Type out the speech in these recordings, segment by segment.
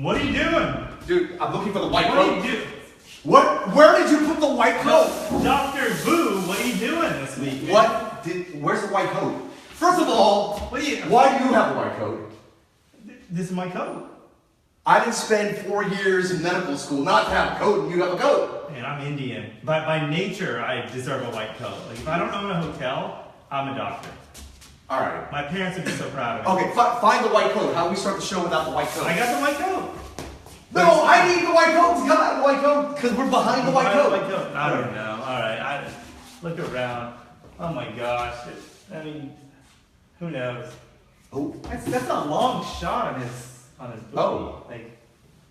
What are you doing? Dude, I'm looking for the white coat. What are you doing? What? Where did you put the white coat? Dr. Vu, what are you doing this week? Where's the white coat? First of all, why do you have a white coat? This is my coat. I didn't spend 4 years in medical school not to have a coat, and you have a coat. Man, I'm Indian. But by nature, I deserve a white coat. Like, if I don't own a hotel, I'm a doctor. All right. My parents would be so proud of me. Okay, find the white coat. How do we start the show without the white coat? I got the white coat. No, I need the white coat to come out of the white coat because we're behind the white coat. I don't know. All right. Look around. Oh my gosh. I mean, who knows? Oh, That's a long shot on his booty. Oh. Like,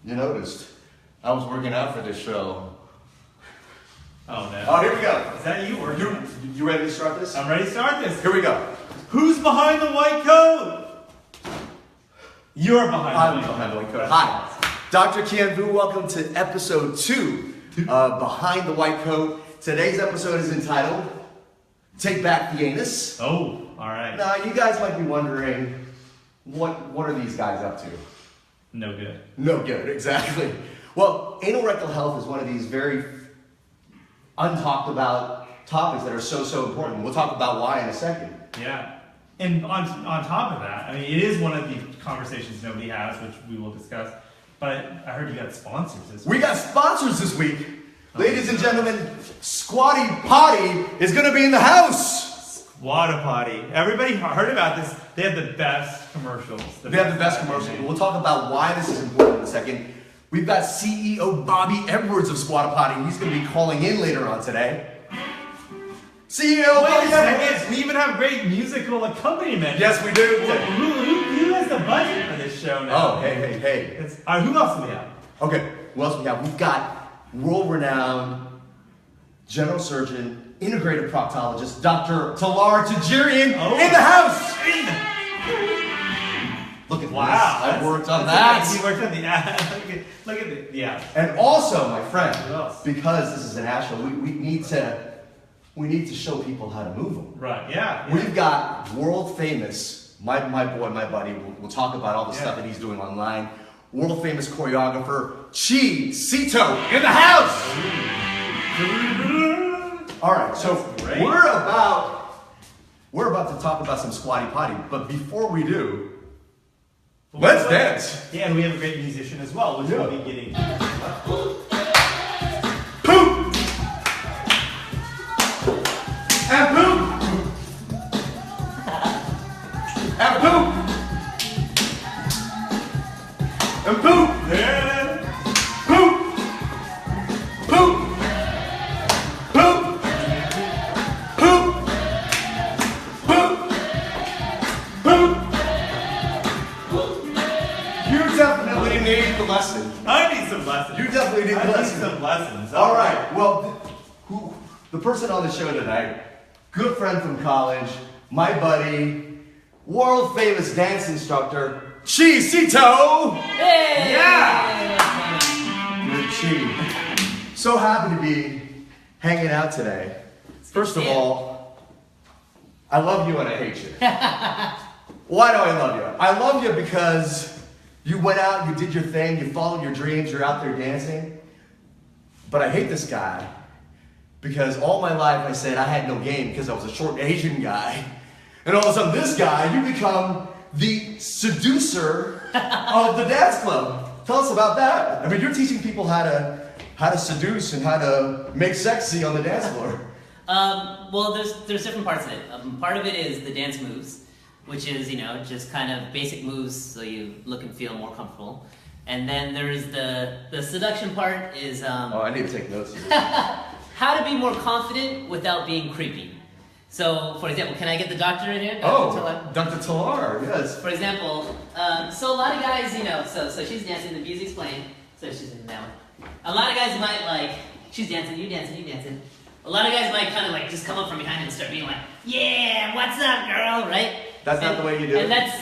you noticed. I was working out for this show. oh no. Oh, here we go. Is that you working? You ready to start this? I'm ready to start this. Here we go. Who's behind the white coat? You're behind the white coat. Hi. Dr. KIENVUUMD, welcome to episode 2 of Behind the White Coat. Today's episode is entitled, Take Back the Anus. Oh, alright. Now, you guys might be wondering, what are these guys up to? No good. No good, exactly. Well, anal rectal health is one of these very untalked about topics that are so important. We'll talk about why in a second. Yeah. And on top of that, I mean, it is one of the conversations nobody has, which we will discuss. But I heard you got sponsors this week. We got sponsors this week. Ladies and gentlemen, Squatty Potty is going to be in the house. Squatty Potty. Everybody heard about this. They have the best commercials. They have the best commercials. We'll talk about why this is important in a second. We've got CEO Bobby Edwards of Squatty Potty. He's going to be calling in later on today. CEO Bobby Edwards. We even have great musical accompaniment. Yes, we do. Who has the budget for this show now? Oh, hey. Who else do we have? Okay, who else we have? We've got world-renowned general surgeon, integrative proctologist, Dr. Talar Tejerian in the house. Look at wow, this. I worked on that. You worked on the ad. Look at the ad. And also, my friend, Who else? because this is an ad show, we need to show people how to move them. Right, yeah. We've got world famous, my boy, my buddy, we'll talk about all the stuff that he's doing online. World famous choreographer, Szeto in the house! All right, so we're about to talk about some Squatty Potty, but before we do, let's dance. Yeah, and we have a great musician as well, which we'll be getting. Poop! And poop! And poop! And poop! Yeah. Poop! Poop! Poop! Poop! Poop! You definitely need the lesson. I need some lessons. You definitely need the lesson. I need some lessons. All right. Well, the person on the show tonight, good friend from college, my buddy, world famous dance instructor, Szeto. Hey! Yeah. Good Chi. So happy to be hanging out today. First of all, I love you and I hate you. Why do I love you? I love you because you went out, you did your thing, you followed your dreams, you're out there dancing. But I hate this guy because all my life I said I had no game because I was a short Asian guy. And all of a sudden this guy, you become the seducer of the dance club. Tell us about that. I mean, you're teaching people how to seduce and how to make sexy on the dance floor. Well, there's different parts of it. Part of it is the dance moves, which is, just kind of basic moves so you look and feel more comfortable. And then there's the seduction part is Oh, I need to take notes. how to be more confident without being creepy. So, for example, can I get the doctor in here? Dr. Talar, yes. For example, so a lot of guys, so she's dancing, the music's playing, so she's in that one. A lot of guys might she's dancing, you dancing. A lot of guys might kind of just come up from behind and start being like, yeah, what's up, girl, right? That's not the way you do it. And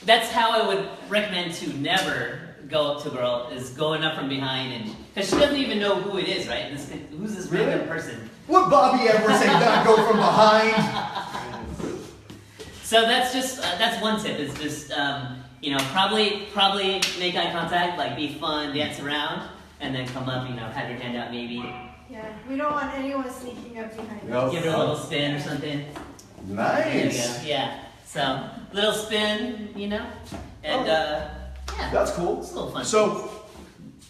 that's how I would recommend to never go up to a girl, is going up from behind, and because she doesn't even know who it is, right? Who's this random person? What Bobby Edwards say not go from behind? So that's just that's one tip. Is just you know, probably make eye contact, like be fun, dance around, and then come up. You know, have your hand out maybe. Yeah, we don't want anyone sneaking up behind No. us. Give her a little spin or something. Nice. There you go. Yeah. So little spin, you know, and yeah, That's cool. it's a little fun. So,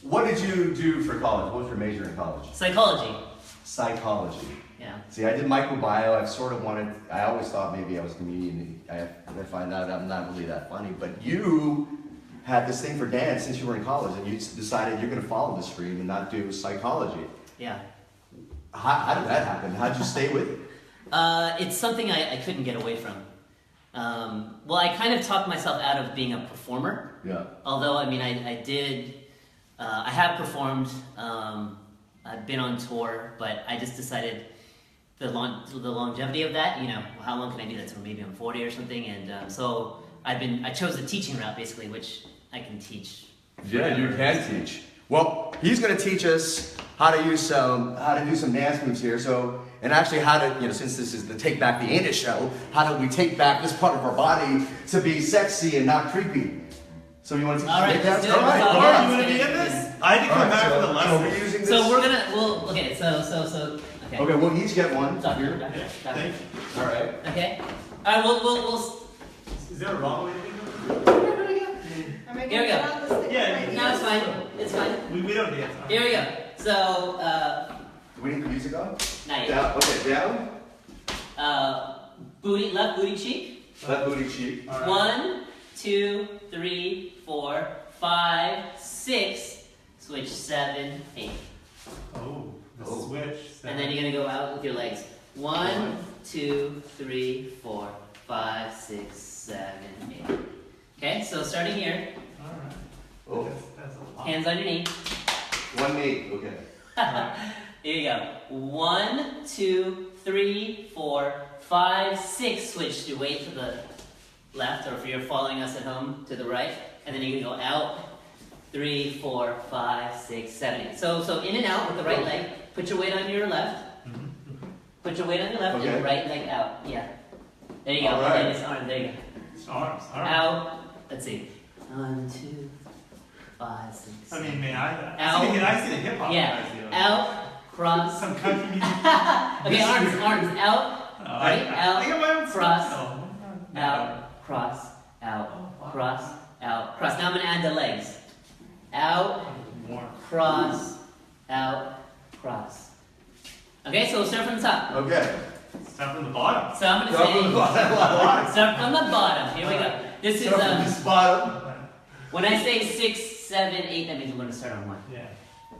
what did you do for college? What was your major in college? Psychology. Psychology. Yeah. See, I did microbiome. I've sort of wanted, I always thought maybe I was a comedian. I find out I'm not really that funny. But you had this thing for dance since you were in college, and you decided you're going to follow the stream and not do psychology. Yeah. How did that happen? How did you stay with it? It's something I couldn't get away from. Well, I kind of talked myself out of being a performer. Yeah. Although, I mean, I did, I have performed, I've been on tour, but I just decided the longevity of that, you know, how long can I do that till maybe I'm 40 or something, and so I chose the teaching route basically, which I can teach. Yeah, you can teach. Well, he's going to teach us how to do some dance moves here. So, and actually how to, you know, since this is the Take Back the Anus show, how do we take back this part of our body to be sexy and not creepy? So you want to teach All us right, to let's take do it. that? All right. Let's All do it. right. You want to be in this? I had to come back for the So lesson. we're using this. So we're gonna, okay, so, okay. Okay, we'll each get one. Stop Here. here. Stop here. Stop here. Thank you. All right. Okay. All right, we'll Is there a wrong way to do Am I Here we gonna go. get on this thing? Yeah, with my no, it's ears? fine. It's fine. it? We don't dance. Here we go. So, Do we need the music on? not yet. Down. Okay, down. Left booty cheek. Left booty cheek. All right. 1, 2, 3, 4, 5, 6. Switch 7, 8. Oh, the Oh. switch. And then you're gonna go out with your legs. 1, 2, 3, 4, 5, 6, 7, 8. Okay, so starting here, All right. Oh, That's a lot. hands on your knee. one knee. Okay. Here you go. 1, 2, 3, 4, 5, 6. Switch your weight to the left, or if you're following us at home, to the right. And then you're gonna go out. 3, 4, 5, 6, 7, 8. So in and out with the right leg. Put your weight on your left. Put your weight on your left and Okay. your right leg out. Yeah. There you go. All And then right. it's arm. There you go. Arms. All right. Out. Let's see. 1, 2, 5, 6. I mean, man, I Out. see the hip hop Yeah. guys do it. Out. Cross. Some country music. Okay, arms. Out. Ready? I Out. think I might have Cross. No. Out. Cross. Out. Cross. Out. Cross. Now I'm gonna add the legs. Out. More. Cross. Out. Cross. Okay, so we'll start from the top. Okay. Start from the bottom. So I'm gonna Start from the say. bottom. Start from the bottom. Here we go. This is Start from this bottom. when I say 6, 7, 8. That means we're gonna start on 1. Yeah.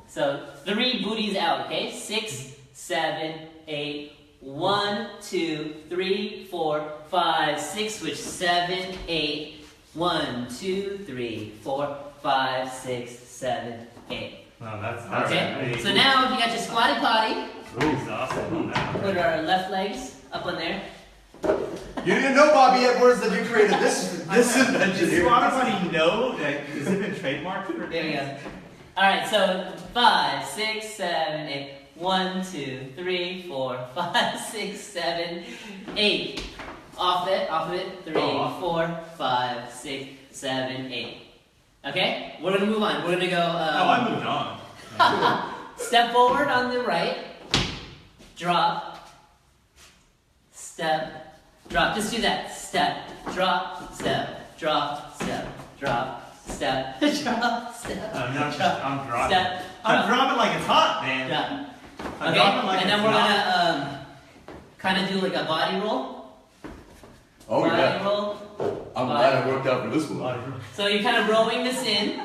So 3 booties out. Okay, 6, 7, 8. 1, 2, 3, 4, 5, 6. Switch 7, 8. 1, 2, 3, 4, 5, 6, 7, 8. No, that's Okay. So now if you got your squatty potty, exhausted on that. put our left legs up on there. You didn't know, Bobby Edwards, that you created this invention Does here. Squatty know that has it been trademarked? There we go. All right, so 5, 6, 7, 8. 1, 2, 3, 4, 5, 6, 7, 8. Off of it. 3, 4, 5, 6, 7, 8. Okay, we're gonna move on. We're gonna go. I moved on. Step forward on the right. Drop. Step. Drop. Just do that. Step. Drop. Step. Drop. Step. Drop. Step. Drop. Step. I'm dropping. Step. I'm dropping like it's hot, man. Drop. I'm Okay, dropping like and then it's we're not. gonna kind of do like a body roll. Oh, Body yeah. roll. I'm glad I worked out for this one. So you're kind of rowing this in,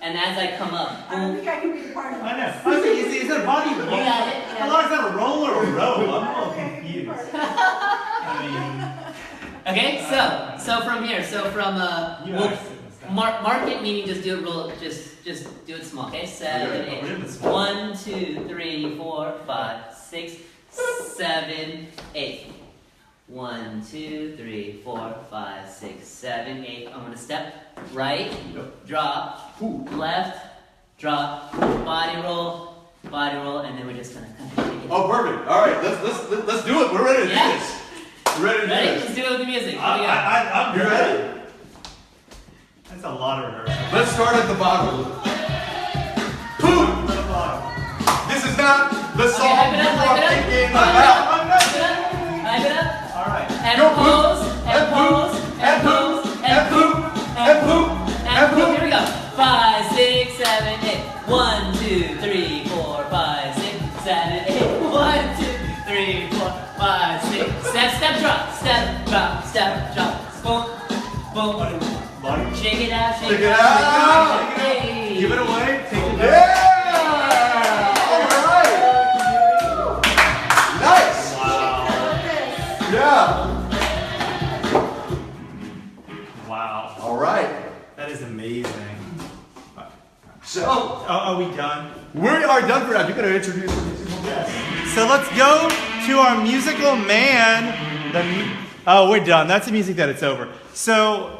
and as I come up, I don't boom. think I can be a part of I know. that. I was thinking, is it a body roll? You got it. How long is that, a roll or a row? I'm all Okay, confused. part of I Okay, so from here, mean, you we'll are sitting this down. mark it, meaning just do it real, just do it small. Okay, 7, Okay, we're in the 8. small. 1, 2, 3, 4, 5, 6, 7, 8. 1, 2, 3, 4, 5, 6, 7, 8. I'm gonna step right, drop, left, drop, body roll, and then we're just gonna kind of shake it. Oh, perfect. All right, let's do it. We're ready to Yeah. do this. Ready to do Ready? this. Let's do it with the music. Here we go. I'm You ready? That's a lot of rehearsal. Let's start at the bottom. Poop! This is not the song hype it you up, are hype it up. thinking Hype about. it up. Hype it up. All right. And Go pose. poop. And pose. And pose. And poop. And poop. And poop. Here we go. 5, 6, 7, 8. 1, 2, 3, 4, 5, 6, 7, 8. 1, 2, 3, 4, 5, 6. Step, drop. Step, drop. Step, drop. Boom. Boom. Shake it out. Shake it out. Hey. Give it away. Take it Yeah! All right. Nice. Yeah. Wow. All right. That is amazing. So Oh, are we done? we are done for now. You're gonna introduce the musical guest. So let's go to our musical man. Oh, we're done. That's the music that it's over. So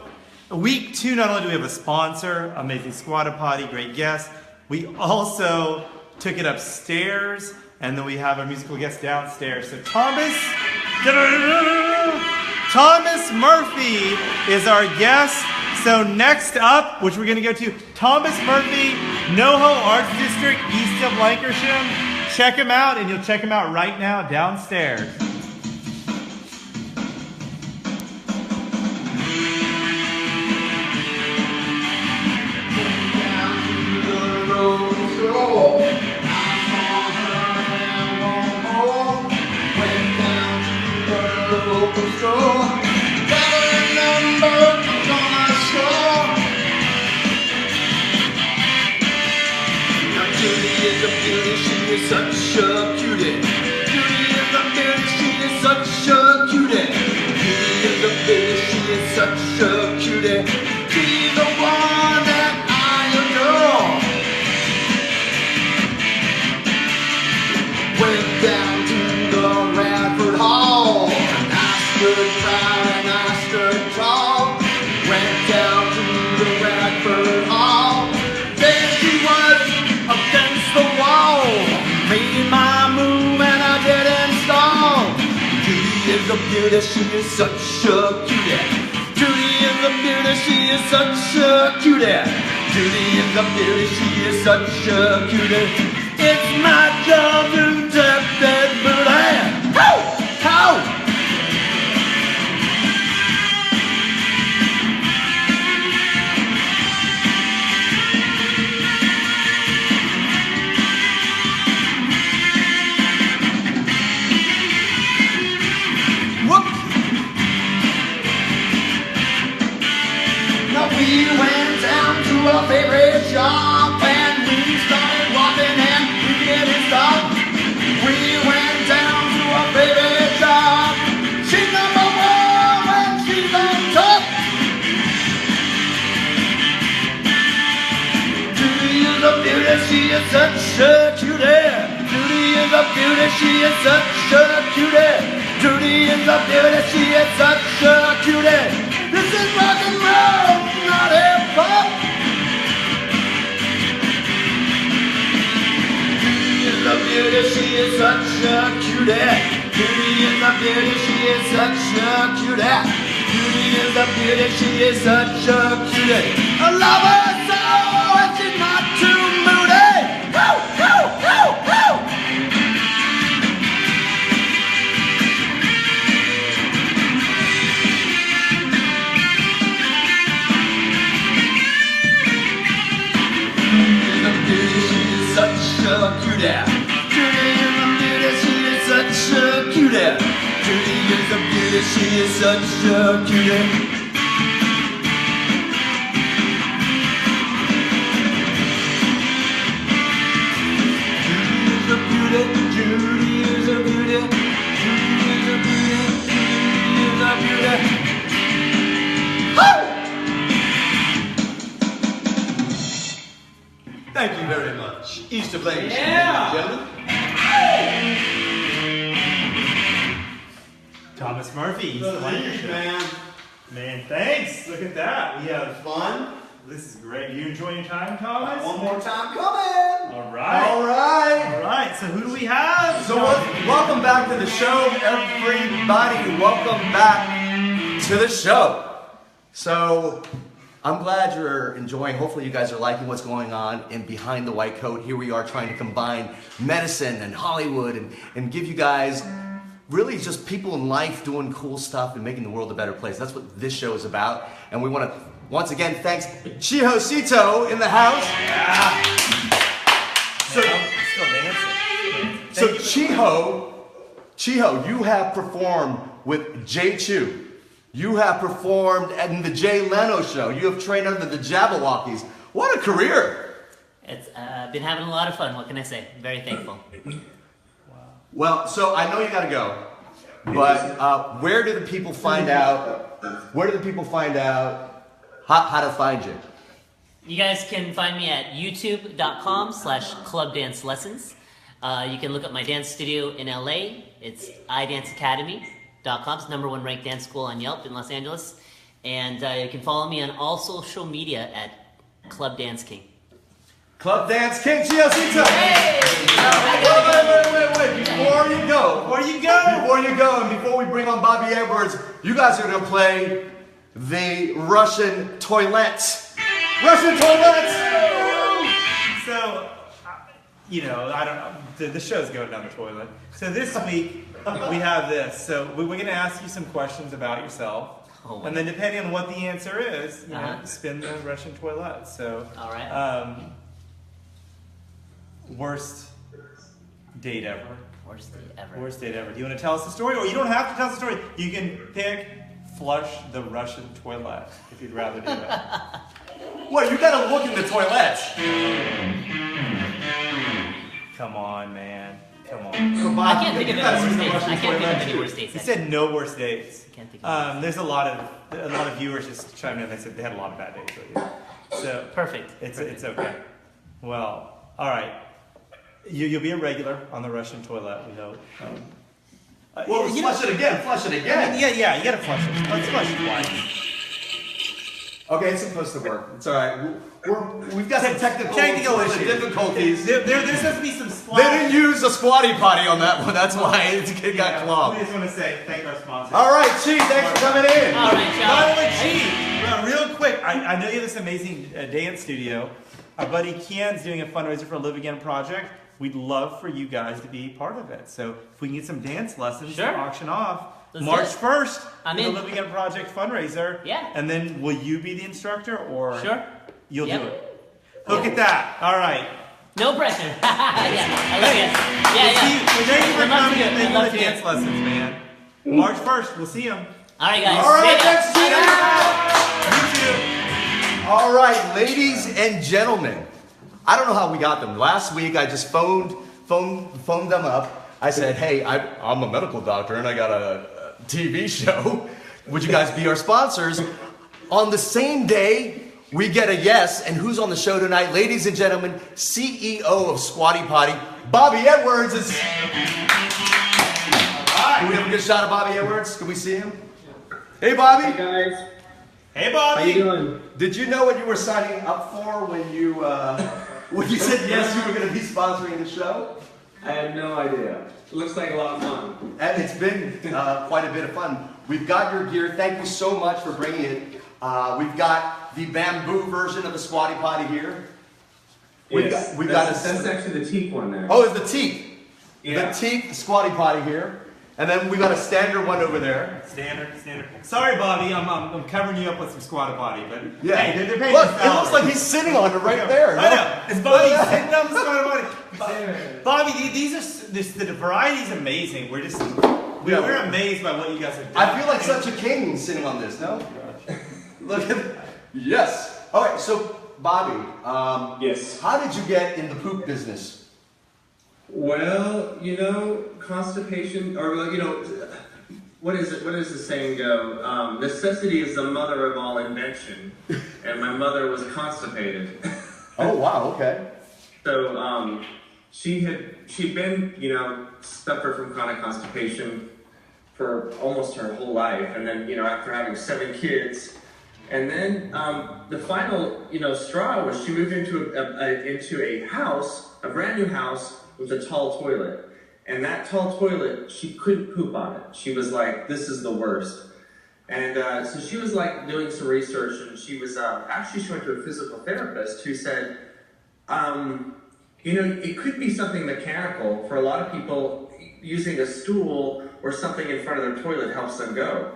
week 2, not only do we have a sponsor, amazing Squatty Potty, great guest, we also took it upstairs, and then we have our musical guest downstairs. So Thomas Murphy is our guest. So next up, which we're going to go to, Thomas Murphy, NoHo Arts District, East of Lankersheim. Check him out, and you'll check him out right now downstairs. Such a cutie. Judy is a beauty, she is such a cutie. Judy is a beauty, she is such a cutie. She's the one that I adore. Went down to the Radford Hall, and I stood proud and I stood tall. Went down to the Radford Hall, there she was against the wall. Made my move and I didn't stall. Judy is a beauty, she is such a cutie. Judy is a beauty, she is such a cutie. Judy is a beauty, she is such a cutie. It's my job to tap that booty. How? How? We went down to our favorite shop and we started walking and we didn't stop. We went down to our favorite shop. She's number 1 when she's on top. Judy is a beauty, she is such a cutie. Judy is a beauty, she is such a cutie. Judy is a beauty, she is such a cutie. This is rock and roll, not hip hop. Judy is a beauty, she is such a cutie. Judy is a beauty, she is such a cutie. Judy is a beauty, she is such a cutie. I love her so, and she's not too moody. Woo, woo, woo, woo. Such a cutie. Judy is a beauty, she is such a cutie. Judy is a beauty, she is such a cutie. Judy is a beauty, Judy is a beauty, Judy is a beauty, Judy is a beauty. Thank you very much. East of Lankersheim, Yeah. ladies and gentlemen. Thomas Murphy, East of Lankersheim. Man, thanks. Look at that. We have Fun. This is great. You enjoying your time, Thomas? One more time coming. All right. All right. All right. So who do we have? So welcome back to the show, everybody. Welcome back to the show. So I'm glad you're enjoying. Hopefully you guys are liking what's going on in Behind the White Coat. Here we are trying to combine medicine and Hollywood and give you guys really just people in life doing cool stuff and making the world a better place. That's what this show is about. And we want to, once again, thanks Szeto in the house. Yeah. So, I'm still dancing. So Chiho, you have performed with Jay Chu. You have performed in the Jay Leno show. You have trained under the Jabberwockies. What a career! It's been having a lot of fun. What can I say? Very thankful. Well, so I know you got to go, but where do the people find out? Where do the people find out how to find you? You guys can find me at youtube.com/clubdancelessons. You can look up my dance studio in LA. It's idanceacademy.com. It's #1 ranked dance school on Yelp in Los Angeles. And you can follow me on all social media at Club Dance King. Club Dance King, Szeto. Hey! Wait. Before you go, and before we bring on Bobby Edwards, you guys are going to play the Russian toilets. Russian toilets! So, you know, I don't know. The show's going down the toilet. So this week, we have this. So we're going to ask you some questions about yourself. Oh, and then depending on what the answer is, you know, spin the Russian toilet. So, all right. Worst date ever. Worst date ever. Worst date ever. Do you want to tell us the story? Or you don't have to tell us the story. You can pick flush the Russian toilet if you'd rather do that. Well, you got to look in the toilets. Come on, man. Come on. I can't think of any worst dates. I can't think of any worst dates. He said no worst dates. I can't think of There's a lot of viewers just chimed in. They said they had a lot of bad dates with you. So Perfect. It's okay. Well, all right. You'll be a regular on the Russian toilet, we hope. Well, flush it again. Flush it again. Yeah, you gotta flush it. Let's flush it twice. Okay, it's supposed to work. It's all right. We've got some technical issues. difficulties. There's supposed to be some They splash. didn't use a Squatty Potty on that one. That's why it got clogged. We just want to say thank our sponsors. All right, Chief, thanks for coming in. All right, y'all. By the way, Chief, real quick, I know you have this amazing dance studio. Our buddy Kien's doing a fundraiser for a Live Again project. We'd love for you guys to be part of it. So if we can get some dance lessons to auction off, Let's March do it. 1st, I'm the in. Live Again project fundraiser. Yeah. And then will you be the instructor or Sure. you'll Yep. do it? Look at that. All right. No pressure. Yeah, I love it. Yeah. Thank you for I'd love to coming do it. and I'd making love the to do dance it. lessons, man. March 1st, we'll see them. All right, guys. All right, See ya. thanks, Chief. You too. All right, ladies and gentlemen. I don't know how we got them. Last week, I just phoned them up. I said, hey, I'm a medical doctor and I got a TV show. Would you guys be our sponsors? On the same day, we get a yes. And who's on the show tonight? Ladies and gentlemen, CEO of Squatty Potty, Bobby Edwards is... Can we have a good shot of Bobby Edwards? Can we see him? Hey, Bobby. Hey guys, Hey, Bobby. how you doing? Did you know what you were signing up for when you said yes, you were going to be sponsoring the show? I had no idea. It looks like a lot of fun. And it's been quite a bit of fun. We've got your gear. Thank you so much for bringing it. We've got the bamboo version of the Squatty Potty here. We've got That's actually the teak one there. Oh, it's the teak. Yeah. The teak Squatty Potty here. And then we got a standard one over there. Standard. Sorry, Bobby, I'm covering you up with some Squatty Potty, but Yeah. hey, they're paying Look, us it looks salary. like he's sitting on it right there. I know. It's Bobby Yeah. sitting on the Squatty Potty. Bobby, the variety's amazing. We're amazed by what you guys have done. I feel like such a king sitting on this, no? Look at yes. All right, so Bobby, Yes. how did you get in the poop business? Well, constipation, or what is it? What does the saying go? Necessity is the mother of all invention, and my mother was constipated. Oh wow, okay. So she'd been suffer from chronic constipation for almost her whole life, and then after having 7 kids And then the final, straw was she moved into a house, a brand new house with a tall toilet. And that tall toilet, she couldn't poop on it. She was like, this is the worst. And so she was like doing some research, and she was actually she went to a physical therapist who said, it could be something mechanical. For a lot of people, using a stool or something in front of their toilet helps them go.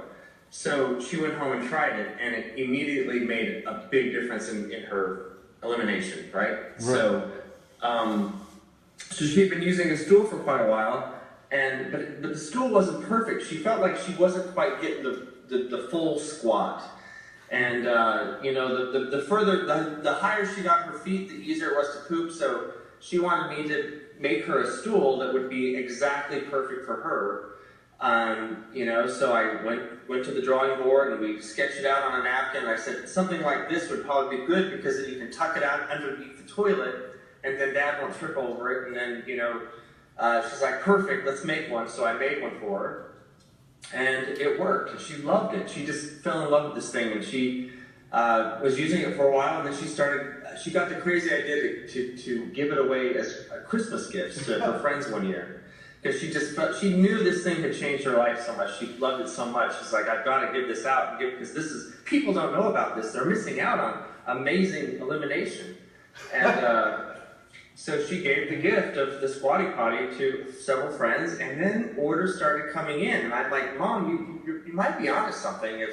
So she went home and tried it, and it immediately made a big difference in her elimination, right? So she'd been using a stool for quite a while, but the stool wasn't perfect. She felt like she wasn't quite getting the full squat. And the higher she got her feet, the easier it was to poop. So she wanted me to make her a stool that would be exactly perfect for her. So I went to the drawing board and we sketched it out on a napkin. I said something like this would probably be good because then you can tuck it out underneath the toilet, and then Dad won't trip over it. And then she's like, perfect, let's make one. So I made one for her. And it worked, and she loved it. She just fell in love with this thing, and she was using it for a while, and then she got the crazy idea to give it away as Christmas gifts to her friends one year. Because she knew this thing had changed her life so much. She loved it so much. She's like, I've got to give this out, because people don't know about this. They're missing out on amazing elimination. And so she gave the gift of the Squatty Potty to several friends, and then orders started coming in. And I'm like, Mom, you might be onto something if,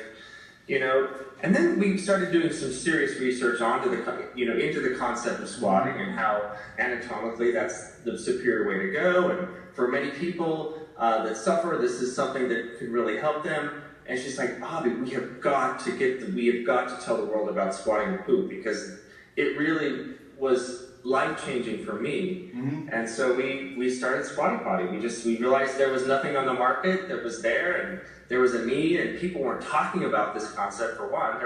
And then we started doing some serious research into the concept of squatting and how anatomically that's the superior way to go. And for many people that suffer, this is something that could really help them. And she's like, Bobby, we have got to tell the world about squatting and poop, because it really was life-changing for me. Mm-hmm. And so we started Squatty Potty. We realized there was nothing on the market that was there, and there was a need, and people weren't talking about this concept for one.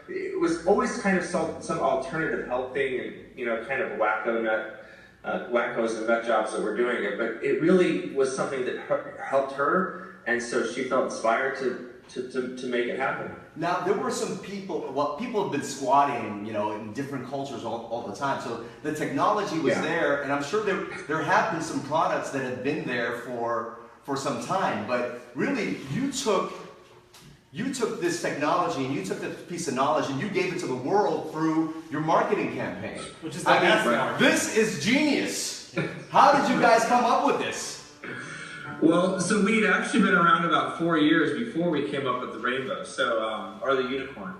It was always kind of some alternative help thing, and kind of wackos and nut jobs that were doing it, but it really was something that helped her, and so she felt inspired to make it happen. Now, there were some people have been squatting, in different cultures all the time. So the technology was there, and I'm sure there have been some products that have been there for some time. But really, you took this technology and you took this piece of knowledge and you gave it to the world through your marketing campaign. Which is the best marketing. This is genius. How did you guys come up with this? Well, so we'd actually been around about 4 years before we came up with the rainbow, or the unicorn.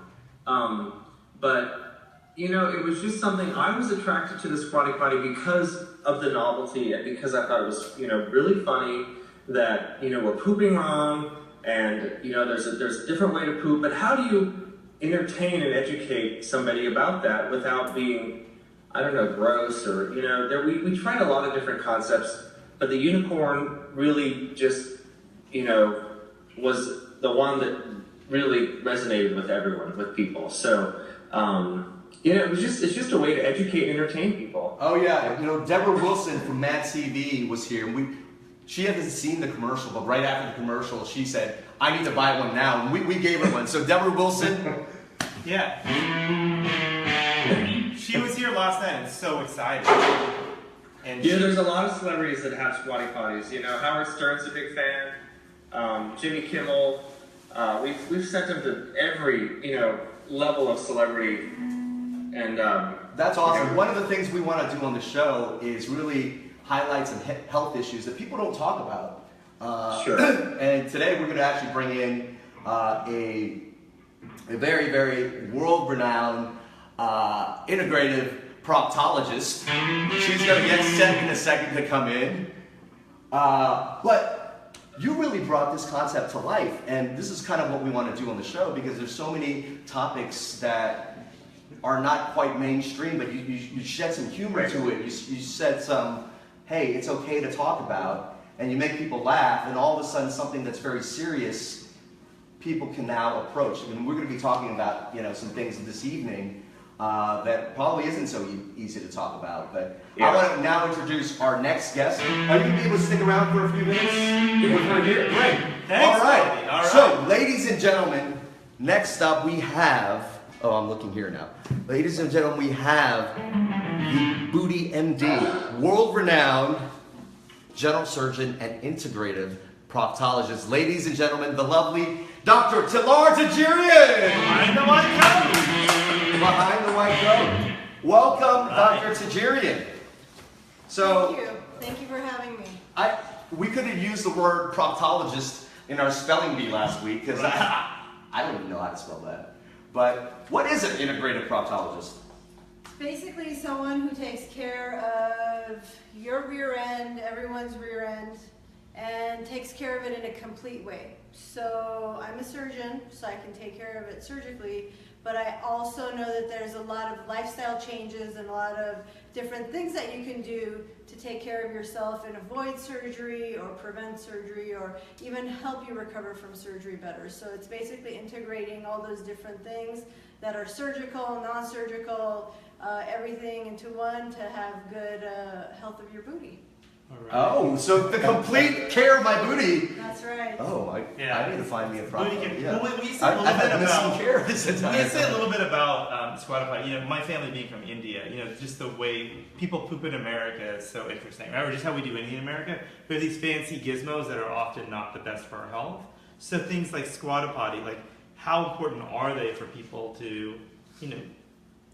But it was just something. I was attracted to the Squatty Potty because of the novelty, and because I thought it was, really funny that, we're pooping wrong, and, there's a different way to poop, but how do you entertain and educate somebody about that without being, gross, or, we tried a lot of different concepts. But the unicorn really just, was the one that really resonated with everyone, with people. So, it's just a way to educate and entertain people. Oh yeah, Deborah Wilson from Mad TV was here. She hasn't seen the commercial, but right after the commercial, she said, "I need to buy one now." And we gave her one. So Deborah Wilson. Yeah. She was here last night and so excited. And there's a lot of celebrities that have Squatty Potties. Howard Stern's a big fan. Jimmy Kimmel. We've sent them to every level of celebrity, and that's awesome. One of the things we want to do on the show is really highlight some health issues that people don't talk about. Sure. And today we're going to actually bring in a very, very world-renowned integrative proctologist. She's going to get set in a second to come in. But you really brought this concept to life, and this is kind of what we want to do on the show, because there's so many topics that are not quite mainstream, but you shed some humor to it. You said some, hey, it's okay to talk about, and you make people laugh, and all of a sudden something that's very serious, people can now approach. I mean, we're going to be talking about some things this evening that probably isn't so easy to talk about, but I want to now introduce our next guest. Are you going to be able to stick around for a few minutes? We're here. Great. Thanks, All right. All right. So, ladies and gentlemen, Next up, we have, oh, I'm looking here now. Ladies and gentlemen, we have the Booty MD, world-renowned general surgeon and integrative proctologist. Ladies and gentlemen, the lovely Dr. Talar Tejerian! Behind the white coat! Behind the white coat. Welcome, Dr. Tejerian. So, Thank you for having me. we could have used the word proctologist in our spelling bee last week, because I don't even know how to spell that. But what is an integrative proctologist? Basically someone who takes care of your rear end, everyone's rear end, and takes care of it in a complete way. So I'm a surgeon, so I can take care of it surgically, but I also know that there's a lot of lifestyle changes and a lot of different things that you can do to take care of yourself and avoid surgery or prevent surgery or even help you recover from surgery better. So it's basically integrating all those different things that are surgical, non-surgical, everything into one to have good health of your booty. All right. Oh, so the complete care of my booty. That's right. Oh, I need to find me a Booty proctologist. care. Yeah. Well, we said a little I've bit had about missing care this entire We say a time. little bit about Squatty Potty. You know, my family being from India, you know, just the way people poop in America is so interesting. Remember, just how we do anything in America? We have these fancy gizmos that are often not the best for our health. So things like Squatty Potty, like how important are they for people to, you know,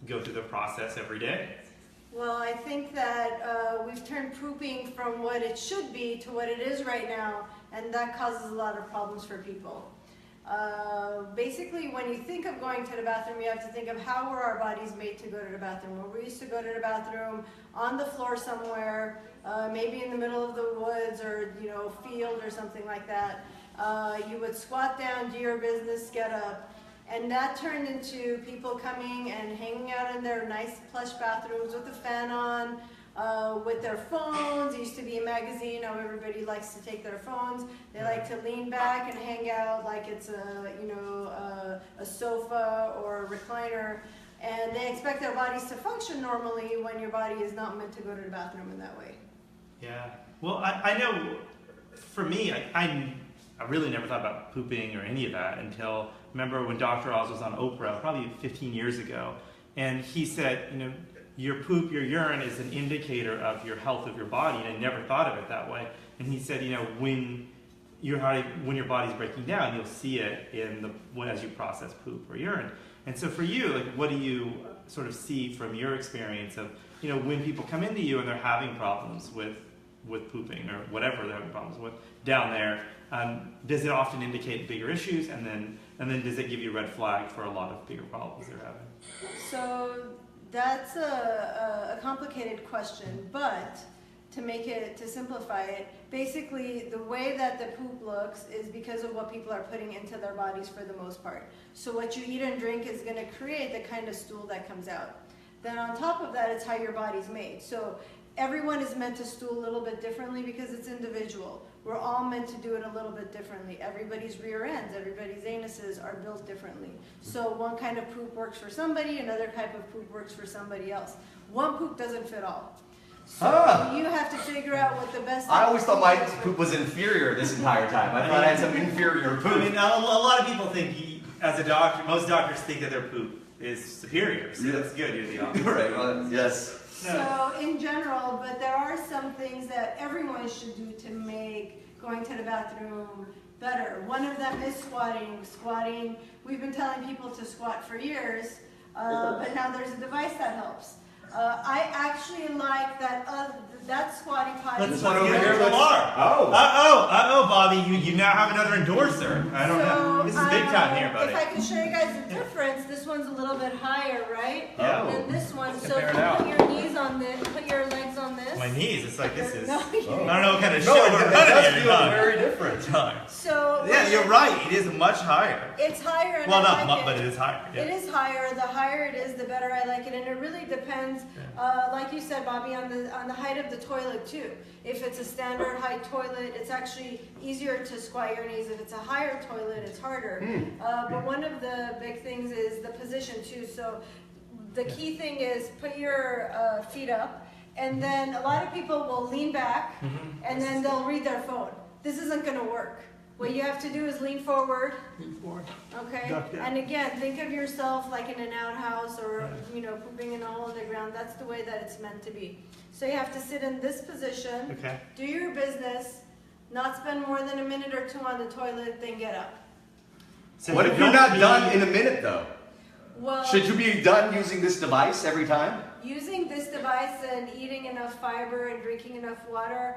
go through the process every day? Well, I think that we've turned pooping from what it should be to what it is right now, and that causes a lot of problems for people. Basically, when you think of going to the bathroom, you have to think of how were our bodies made to go to the bathroom. Well, we used to go to the bathroom on the floor somewhere, maybe in the middle of the woods or, you know, field or something like that. You would squat down, do your business, get up. And that turned into people coming and hanging out in their nice plush bathrooms with the fan on, with their phones. It used to be a magazine, now everybody likes to take their phones. They like to lean back and hang out like it's a sofa or a recliner. And they expect their bodies to function normally when your body is not meant to go to the bathroom in that way. Yeah. Well, I know for me, I really never thought about pooping or any of that until, remember when Dr. Oz was on Oprah, probably 15 years ago, and he said, you know, your poop, your urine is an indicator of your health of your body, and I never thought of it that way. And he said, you know, when your body's breaking down, you'll see it as you process poop or urine. And so for you, like, what do you sort of see from your experience of, you know, when people come into you and they're having problems with pooping or whatever they're having problems with down there, does it often indicate bigger issues, and then does it give you a red flag for a lot of bigger problems they're having? So that's a complicated question, but to simplify it, basically the way that the poop looks is because of what people are putting into their bodies for the most part. So what you eat and drink is going to create the kind of stool that comes out. Then on top of that, it's how your body's made. So everyone is meant to stool a little bit differently because it's individual. We're all meant to do it a little bit differently. Everybody's rear ends, everybody's anuses are built differently. So one kind of poop works for somebody, another type of poop works for somebody else. One poop doesn't fit all. So you have to figure out what the best. I always thought my poop was inferior this entire time. I thought I had some inferior poop. I mean, a lot of people think, as a doctor, most doctors think that their poop is superior, so that's good, you're the opposite. Right, well, yes. So in general, but there are some things that everyone should do to make going to the bathroom better. One of them is squatting. Squatting, we've been telling people to squat for years, but now there's a device that helps. I actually like that Squatty Potty. Let's one over get here, to let's- Talar. Oh. Bobby, you now have another endorser. I don't know. This is big time here, buddy. If I can show you guys the difference, this one's a little bit higher, right? Yeah. Than this one. Let's So if compare it you put your knees on this, put your legs on this. My knees, it's like this is. No, I don't know what kind of No, show it we're does running feel here, Tom. very different. So Yeah, you're right. It is much higher. it's higher. And Well, I not like much, but it is higher. Yeah. It is higher. The higher it is, the better I like it, and it really depends. Like you said, Bobby, on the height of the toilet too. If it's a standard height toilet, it's actually easier to squat your knees. If it's a higher toilet, it's harder. But one of the big things is the position too. So the key thing is put your feet up, and then a lot of people will lean back, and then they'll read their phone. This isn't going to work. What you have to do is lean forward, Lean forward. okay? Duck down. And again, think of yourself like in an outhouse or, you know, pooping in a hole in the ground. That's the way that it's meant to be. So you have to sit in this position, Okay. do your business, not spend more than a minute or two on the toilet, then get up. So What if you're not done in a minute though? Well, Should you be done using this device every time? using this device and eating enough fiber and drinking enough water,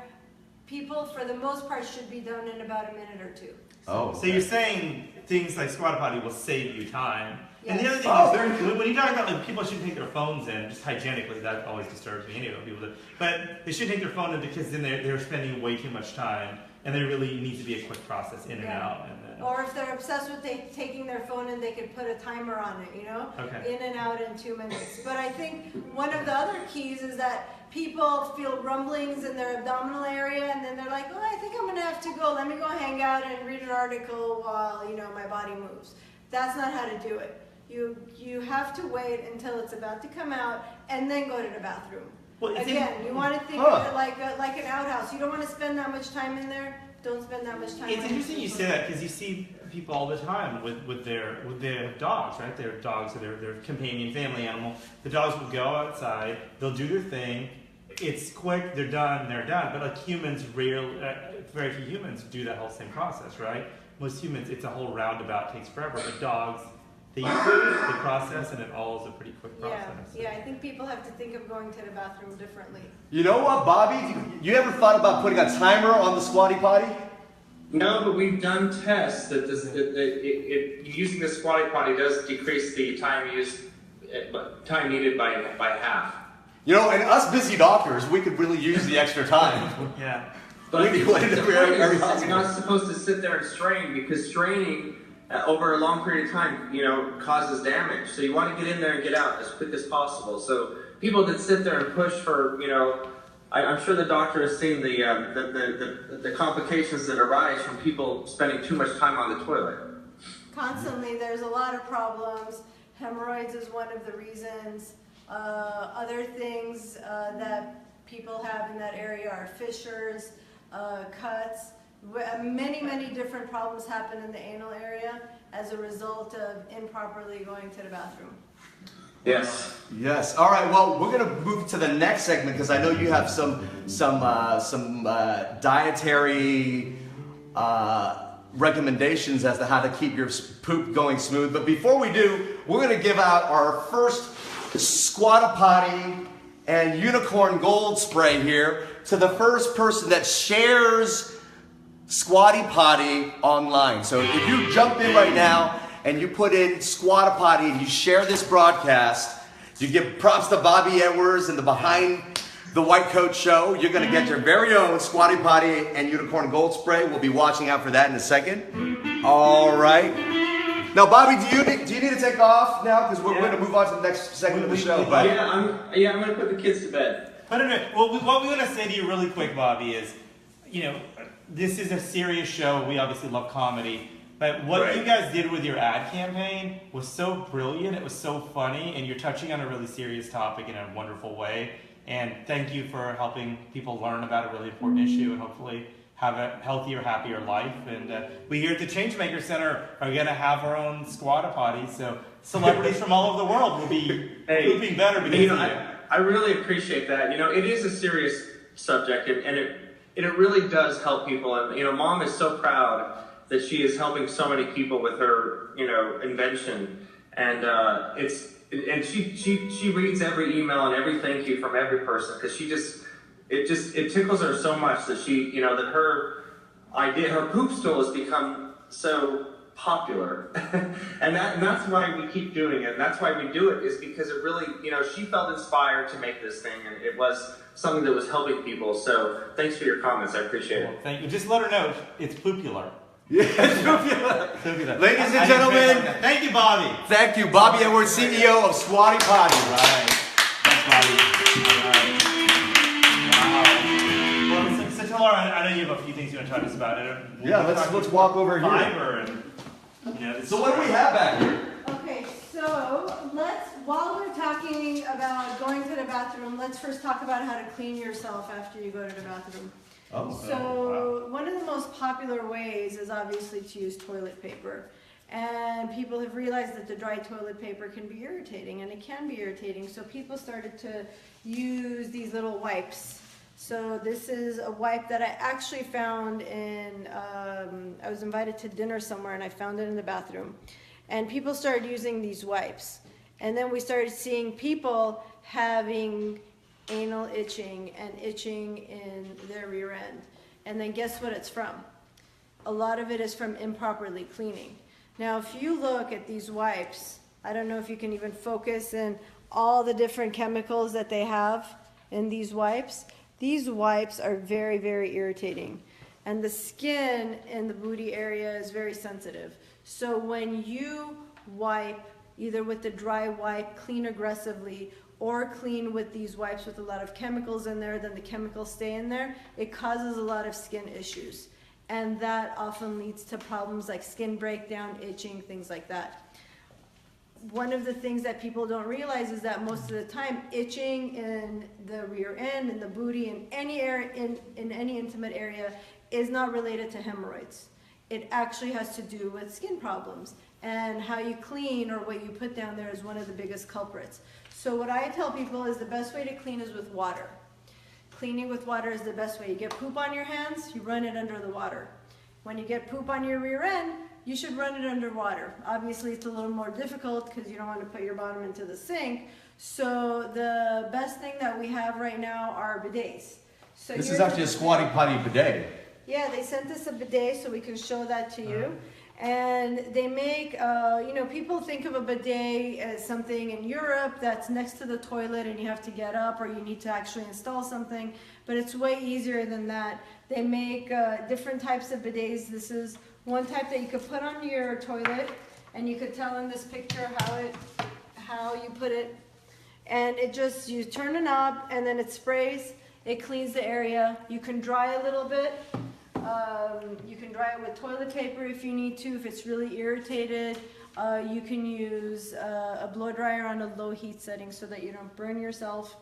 people for the most part should be done in about a minute or two. Oh. So you're saying things like Squatty Potty will save you time. And the Yes. other thing Oh, is, very good. when you talk about like people shouldn't take their phones in, just hygienically, that always disturbs me anyway. When people do, but they should take their phone in because then they're spending way too much time, and there really needs to be a quick process in and Yeah. out. And then, Or if they're obsessed with taking their phone and they could put a timer on it, you know? Okay. In and out in 2 minutes. But I think one of the other keys is that people feel rumblings in their abdominal area and then they're like, oh, I think I'm gonna have to go. Let me go hang out and read an article while, you know, my body moves. That's not how to do it. You have to wait until it's about to come out and then go to the bathroom. Well, it's Again, you want to think of it like an outhouse. You don't want to spend that much time in there. Don't spend that much time. It's on interesting your you say that because you see people all the time with their dogs, right? Their dogs are their companion family animal. The dogs will go outside, they'll do their thing. It's quick, they're done. But like humans, very few humans do that whole same process, right? Most humans, it's a whole roundabout, takes forever. But dogs, they use the process, and it all is a pretty quick process. Yeah, I think people have to think of going to the bathroom differently. You know what, Bobby? You ever thought about putting a timer on the Squatty Potty? No, but we've done tests that using the Squatty Potty does decrease the time needed by half. You know, and us busy doctors, we could really use the extra time. Yeah. But We the want point it is, to be very you're possible. not supposed to sit there and strain because straining over a long period of time, you know, causes damage. So you want to get in there and get out as quick as possible. So people that sit there and push for, you know, I'm sure the doctor has seen the complications that arise from people spending too much time on the toilet. Constantly, there's a lot of problems. Hemorrhoids is one of the reasons. Other things that people have in that area are fissures, cuts. Many different problems happen in the anal area as a result of improperly going to the bathroom. Yes. Yes. All right. Well, we're gonna move to the next segment because I know you have some dietary recommendations as to how to keep your poop going smooth. But before we do, we're gonna give out our first Squatty Potty and Unicorn Gold spray here to the first person that shares Squatty Potty online. So if you jump in right now and you put in Squatty Potty and you share this broadcast, you give props to Bobby Edwards and the Behind the White Coat Show. You're going to get your very own Squatty Potty and Unicorn Gold spray. We'll be watching out for that in a second. All right. Now, Bobby, do you need to take off now? Because we're going to move on to the next segment of the show. But I'm going to put the kids to bed. But anyway, what we want to say to you really quick, Bobby, is, you know, this is a serious show. We obviously love comedy. But what you guys did with your ad campaign was so brilliant. It was so funny. And you're touching on a really serious topic in a wonderful way. And thank you for helping people learn about a really important issue and hopefully have a healthier, happier life. And we here at the Changemaker Center are going to have our own Squatty Potty. So celebrities from all over the world will be pooping better because of you. I really appreciate that. You know, it is a serious subject, and it really does help people. And you know, Mom is so proud that she is helping so many people with her, you know, invention. And she reads every email and every thank you from every person because it tickles her so much that she, you know, that her poop stool has become so popular. and that's why we keep doing it. And that's why we do it, is because it really, you know, she felt inspired to make this thing, and it was something that was helping people. So thanks for your comments. I appreciate it. Thank you. Just let her know it's popular. yeah, Popular. ladies and gentlemen, thank you, Bobby. thank you, Bobby Edwards, CEO of Squatty Potty. Right. Thanks, Bobby. All right. Wow. Well, so Talar, I know you have a few things you want to talk to us about. Yeah, let's walk over here. Fiber and, you know, So what do we have back here? Okay, so while we're talking about going to the bathroom, let's first talk about how to clean yourself after you go to the bathroom. Oh. So one of the most popular ways is obviously to use toilet paper. And people have realized that the dry toilet paper can be irritating, and it can be irritating. So people started to use these little wipes. So this is a wipe that I actually found in, I was invited to dinner somewhere and I found it in the bathroom. And people started using these wipes. And then we started seeing people having anal itching and itching in their rear end. And then guess what it's from? A lot of it is from improperly cleaning. Now, if you look at these wipes, I don't know if you can even focus in all the different chemicals that they have in these wipes. These wipes are very, very irritating. And the skin in the booty area is very sensitive. So when you wipe, either with the dry wipe, clean aggressively, or clean with these wipes with a lot of chemicals in there, then the chemicals stay in there, it causes a lot of skin issues. And that often leads to problems like skin breakdown, itching, things like that. One of the things that people don't realize is that most of the time, itching in the rear end, in the booty, in any area, in any intimate area, is not related to hemorrhoids. It actually has to do with skin problems. And how you clean or what you put down there is one of the biggest culprits. So what I tell people is the best way to clean is with water. Cleaning with water is the best way. You get poop on your hands, you run it under the water. When you get poop on your rear end, you should run it under water. Obviously, it's a little more difficult because you don't want to put your bottom into the sink. So the best thing that we have right now are bidets. So This is actually a Squatty Potty bidet. Yeah, they sent us a bidet so we can show that to you. And they make, you know, people think of a bidet as something in Europe that's next to the toilet and you have to get up or you need to actually install something, but it's way easier than that. They make different types of bidets. This is one type that you could put on your toilet, and you could tell in this picture how you put it. And it just, you turn a knob and then it sprays, it cleans the area. You can dry a little bit. You can dry it with toilet paper if you need to, if it's really irritated. You can use a blow dryer on a low heat setting so that you don't burn yourself.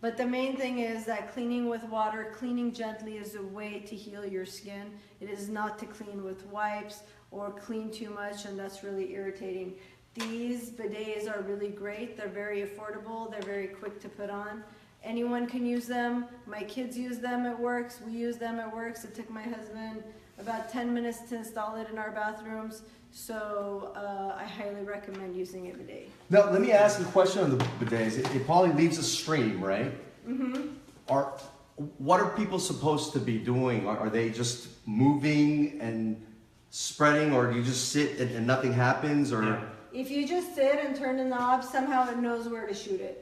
But the main thing is that cleaning with water, cleaning gently is a way to heal your skin. It is not to clean with wipes or clean too much, and that's really irritating. These bidets are really great. They're very affordable. They're very quick to put on. Anyone can use them. My kids use them at work. We use them at work. It took my husband about 10 minutes to install it in our bathrooms. So I highly recommend using a bidet. Now, let me ask a question on the bidets. It probably leaves a stream, right? Mm-hmm. What are people supposed to be doing? Are they just moving and spreading, or do you just sit and nothing happens? Or if you just sit and turn the knob, somehow it knows where to shoot it.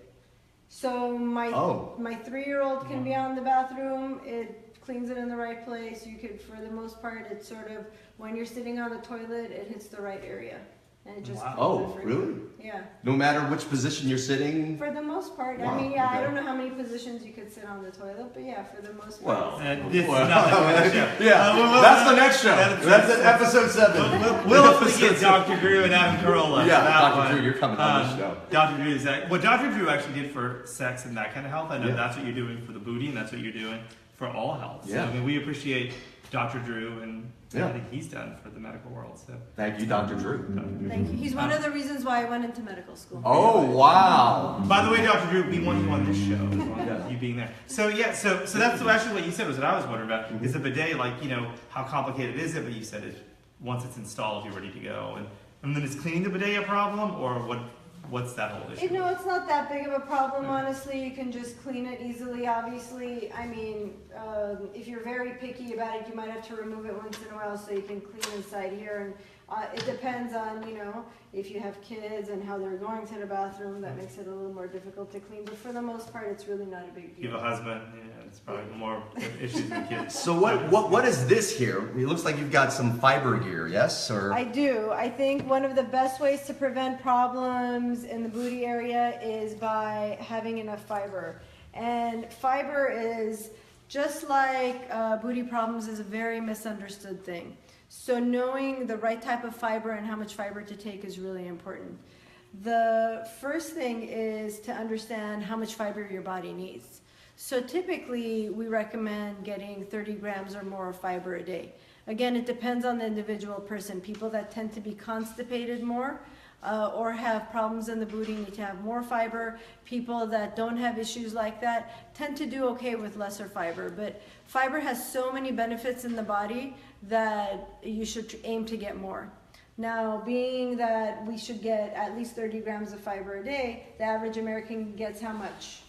So my 3-year-old can be on the bathroom. It cleans it in the right place. You could, for the most part, it's sort of when you're sitting on the toilet, it hits the right area, and it just cleans it for really? you. Yeah. No matter which position you're sitting. For the most part, Wow, I mean, yeah, okay. I don't know how many positions you could sit on the toilet, but yeah, for the most part. Well, This is not the show. That's the next show. That's episode 7. We'll hopefully get Dr. Drew and Adam Carolla. Yeah, that Dr. Drew, you're coming on the show. Dr. Drew is what Dr. Drew actually did for sex and that kind of health. I know Yeah. that's what you're doing for the booty, and that's what you're doing for all health. So, Yeah. I mean, we appreciate Dr. Drew and Yeah. everything he's done for the medical world. So Thank you, Dr. Drew. Thank you. He's one of the reasons why I went into medical school. Oh, wow. By the way, Dr. Drew, we want you on this show as well Yeah. as you being there. So yeah, so that's actually what you said was what I was wondering about. Is a bidet, like, you know, how complicated is it? But you said once it's installed, you're ready to go. And then is cleaning the bidet a problem, or what's that whole issue? No, it's not that big of a problem, honestly. You can just clean it easily, obviously. I mean, if you're very picky about it, you might have to remove it once in a while so you can clean inside here. And it depends on, you know, if you have kids and how they're going to the bathroom. That makes it a little more difficult to clean. But for the most part, it's really not a big deal. You have a husband, yeah, it's probably more issues than kids. So what is this here? It looks like you've got some fiber gear, yes? Or I do. I think one of the best ways to prevent problems in the booty area is by having enough fiber. And fiber is, just like booty problems, is a very misunderstood thing. So knowing the right type of fiber and how much fiber to take is really important. The first thing is to understand how much fiber your body needs. So typically, we recommend getting 30 grams or more of fiber a day. Again, it depends on the individual person. People that tend to be constipated more or have problems in the booty need to have more fiber. People that don't have issues like that tend to do okay with lesser fiber. But fiber has so many benefits in the body that you should aim to get more. Now, being that we should get at least 30 grams of fiber a day, the average American gets how much?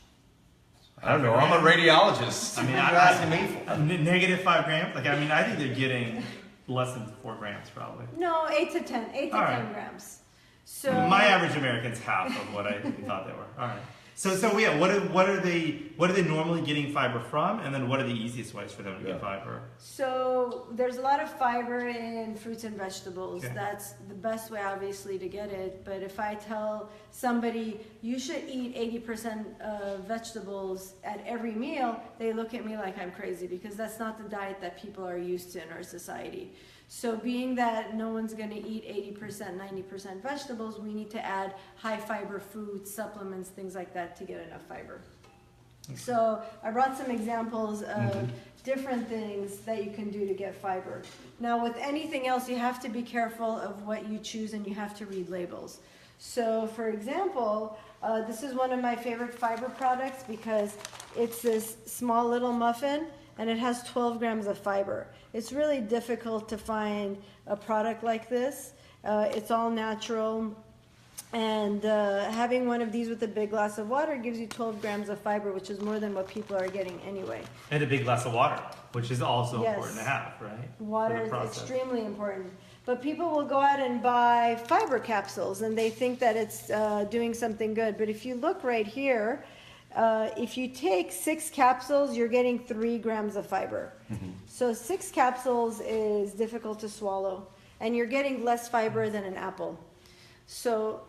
I don't know. I'm a radiologist. I mean, What are you asking me for? negative 5 grams. Like, I mean, I think they're getting less than 4 grams probably. No, 8 to 10 All right. grams. So My average American's half of what I thought they were. All right. So yeah, what are they normally getting fiber from, and then what are the easiest ways for them to get fiber? So there's a lot of fiber in fruits and vegetables. Okay. That's the best way, obviously, to get it. But if I tell somebody you should eat 80% of vegetables at every meal, they look at me like I'm crazy, because that's not the diet that people are used to in our society. So being that no one's going to eat 80%, 90% vegetables, we need to add high fiber foods, supplements, things like that to get enough fiber. So I brought some examples of different things that you can do to get fiber. Now, with anything else, you have to be careful of what you choose, and you have to read labels. So for example, this is one of my favorite fiber products because it's this small little muffin and it has 12 grams of fiber. It's really difficult to find a product like this. It's all natural. And having one of these with a big glass of water gives you 12 grams of fiber, which is more than what people are getting anyway. And a big glass of water, which is also Yes. important to have, right? Water For the is process. extremely important. But people will go out and buy fiber capsules and they think that it's doing something good. But if you look right here, if you take 6 capsules, you're getting 3 grams of fiber. So 6 capsules is difficult to swallow, and you're getting less fiber than an apple. So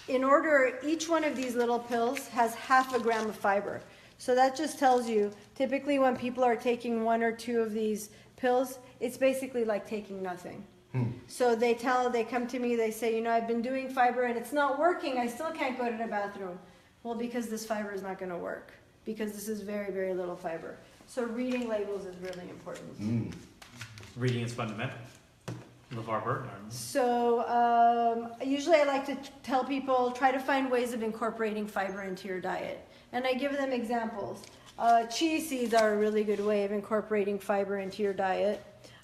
in order, each one of these little pills has half a gram of fiber. So that just tells you, typically when people are taking 1 or 2 of these pills, it's basically like taking nothing. So they come to me, they say, you know, I've been doing fiber and it's not working, I still can't go to the bathroom. Well, because this fiber is not going to work, because this is very, very little fiber. So reading labels is really important. Reading is fundamental. LeVar Burton. So usually I like to tell people, try to find ways of incorporating fiber into your diet. And I give them examples. Chia seeds are a really good way of incorporating fiber into your diet.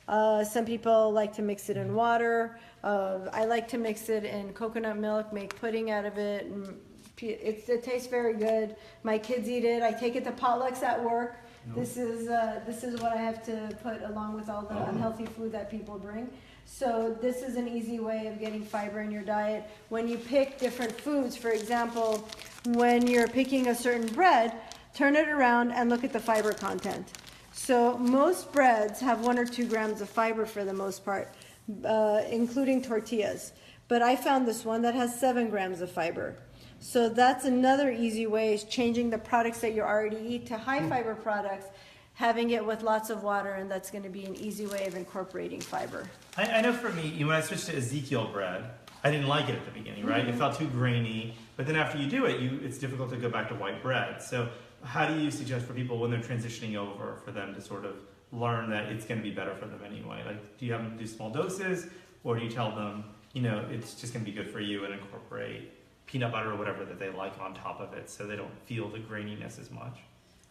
Some people like to mix it in water. I like to mix it in coconut milk, make pudding out of it. And it tastes very good. My kids eat it. I take it to potlucks at work. This is what I have to put along with all the unhealthy food that people bring. So this is an easy way of getting fiber in your diet. When you pick different foods, for example, when you're picking a certain bread, turn it around and look at the fiber content. So most breads have 1 or 2 grams of fiber for the most part, including tortillas. But I found this one that has 7 grams of fiber. So that's another easy way, is changing the products that you already eat to high fiber products, having it with lots of water, and that's going to be an easy way of incorporating fiber. I know for me, when I switched to Ezekiel bread, I didn't like it at the beginning, right? It felt too grainy, but then after you do it, it's difficult to go back to white bread. So how do you suggest for people when they're transitioning over, for them to sort of learn that it's going to be better for them anyway? Like, do you have them do small doses, or do you tell them, you know, it's just going to be good for you, and incorporate peanut butter or whatever that they like on top of it, so they don't feel the graininess as much?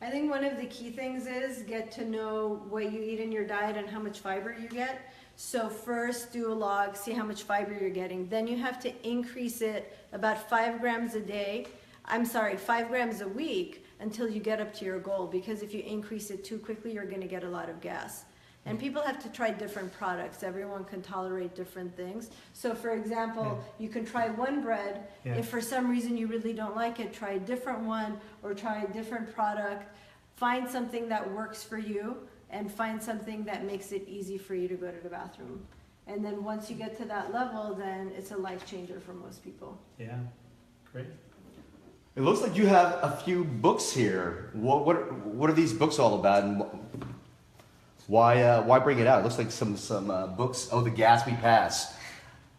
I think one of the key things is get to know what you eat in your diet and how much fiber you get. So first do a log, see how much fiber you're getting. Then you have to increase it about 5 grams a day. 5 grams a week until you get up to your goal, because if you increase it too quickly, you're going to get a lot of gas. And people have to try different products. Everyone can tolerate different things. So for example, you can try one bread. If for some reason you really don't like it, try a different one, or try a different product. Find something that works for you, and find something that makes it easy for you to go to the bathroom. And then once you get to that level, then it's a life changer for most people. Yeah, great. It looks like you have a few books here. What are these books all about, and why bring it out? It looks like some books. Oh, the Gatsby Pass.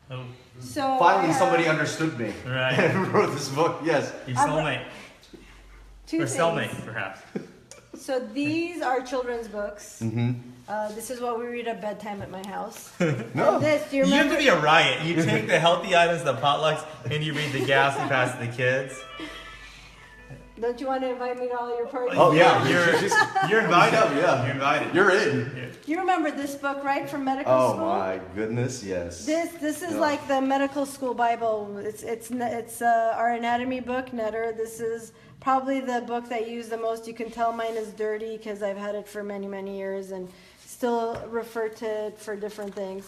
Oh, So Finally, somebody understood me right. and wrote this book. Yes. Your soulmate. Two Or things. cellmate, perhaps. So these are children's books. Mm-hmm. This is what we read at bedtime at my house. No. And this, do you You have remember? to be a riot. You take the healthy items, the potlucks, and you read the gas you pass to the kids. Don't you want to invite me to all your parties? Oh, yeah. You're invited. Yeah. You're invited. You're in. You remember this book, right, from medical Oh school? my goodness, yes. This is Yeah. like the medical school Bible. It's our anatomy book, Netter. This is probably the book that you use the most. You can tell mine is dirty because I've had it for many years and still refer to it for different things.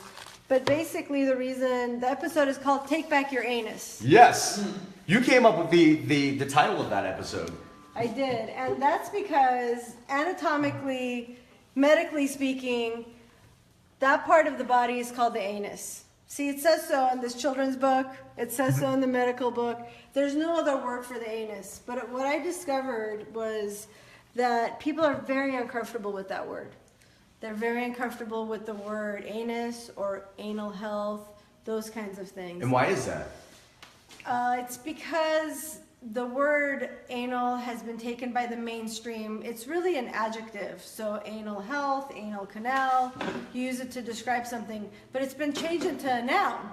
But basically, the reason the episode is called "Take Back Your Anus." Yes. You came up with the title of that episode. I did, and that's because anatomically, medically speaking, that part of the body is called the anus. See, it says so in this children's book. It says so in the medical book. There's no other word for the anus. But what I discovered was that people are very uncomfortable with that word. They're very uncomfortable with the word anus or anal health, those kinds of things. And why is that? It's because the word anal has been taken by the mainstream. It's really an adjective. So anal health, anal canal, you use it to describe something, but it's been changed into a noun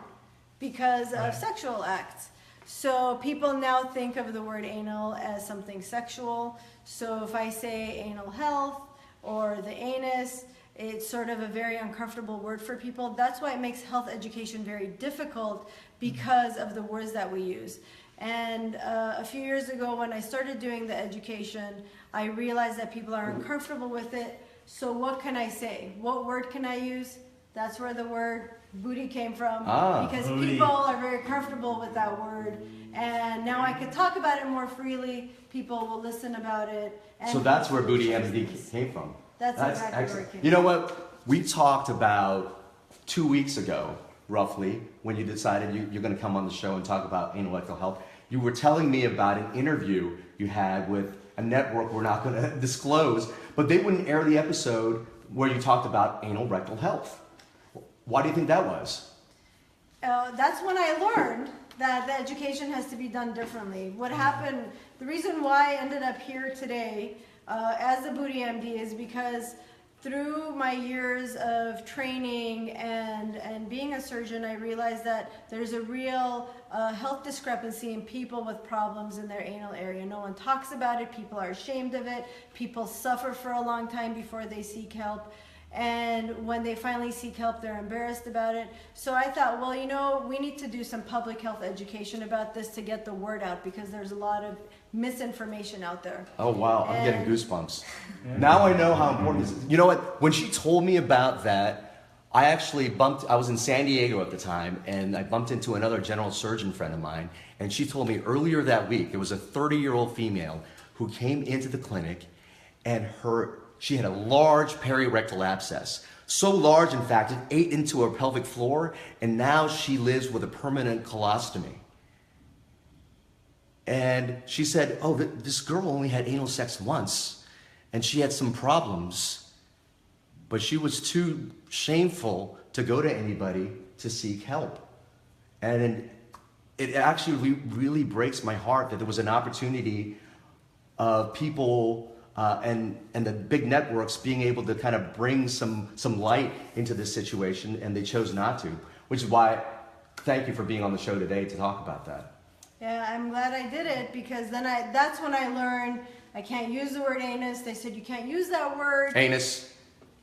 because of sexual acts. So people now think of the word anal as something sexual. So if I say anal health or the anus, it's sort of a very uncomfortable word for people. That's why it makes health education very difficult, because of the words that we use. And a few years ago when I started doing the education, I realized that people are uncomfortable with it. So what can I say? What word can I use? That's where the word booty came from. Because booty. people are very comfortable with that word. And now I can talk about it more freely. People will listen about it. And So that's where Booty MD came from. That's exactly where excellent. it came You know what? We talked about 2 weeks ago, roughly, when you decided you're going to come on the show and talk about anal rectal health. You were telling me about an interview you had with a network we're not going to disclose, but they wouldn't air the episode where you talked about anal rectal health. Why do you think that was? That's when I learned that the education has to be done differently. What happened, the reason why I ended up here today as a Booty MD is because through my years of training and being a surgeon, I realized that there's a real health discrepancy in people with problems in their anal area. No one talks about it. People are ashamed of it. People suffer for a long time before they seek help. And when they finally seek help, they're embarrassed about it. So I thought, well, you know, we need to do some public health education about this to get the word out, because there's a lot of misinformation out there. Oh, wow. I'm getting goosebumps. Now I know how important this is. You know what? When she told me about that, I was in San Diego at the time, and I bumped into another general surgeon friend of mine, and she told me earlier that week, there was a 30-year-old female who came into the clinic, and she had a large perirectal abscess. So large, in fact, it ate into her pelvic floor, and now she lives with a permanent colostomy. And she said, oh, this girl only had anal sex once, and she had some problems, but she was too shameful to go to anybody to seek help. And it actually really breaks my heart that there was an opportunity of people and the big networks being able to kind of bring some light into this situation, and they chose not to, which is why, thank you for being on the show today to talk about that. Yeah, I'm glad I did it, because then that's when I learned I can't use the word anus. They said, you can't use that word. Anus.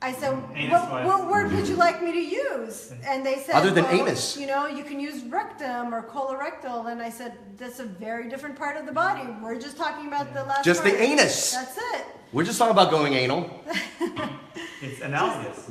I said, Anus what word would you like me to use? And they said, Other than well, anus. you know, you can use rectum or colorectal. And I said, that's a very different part of the body. We're just talking about the last Just part. the anus. That's it. We're just talking about going anal. It's analogous.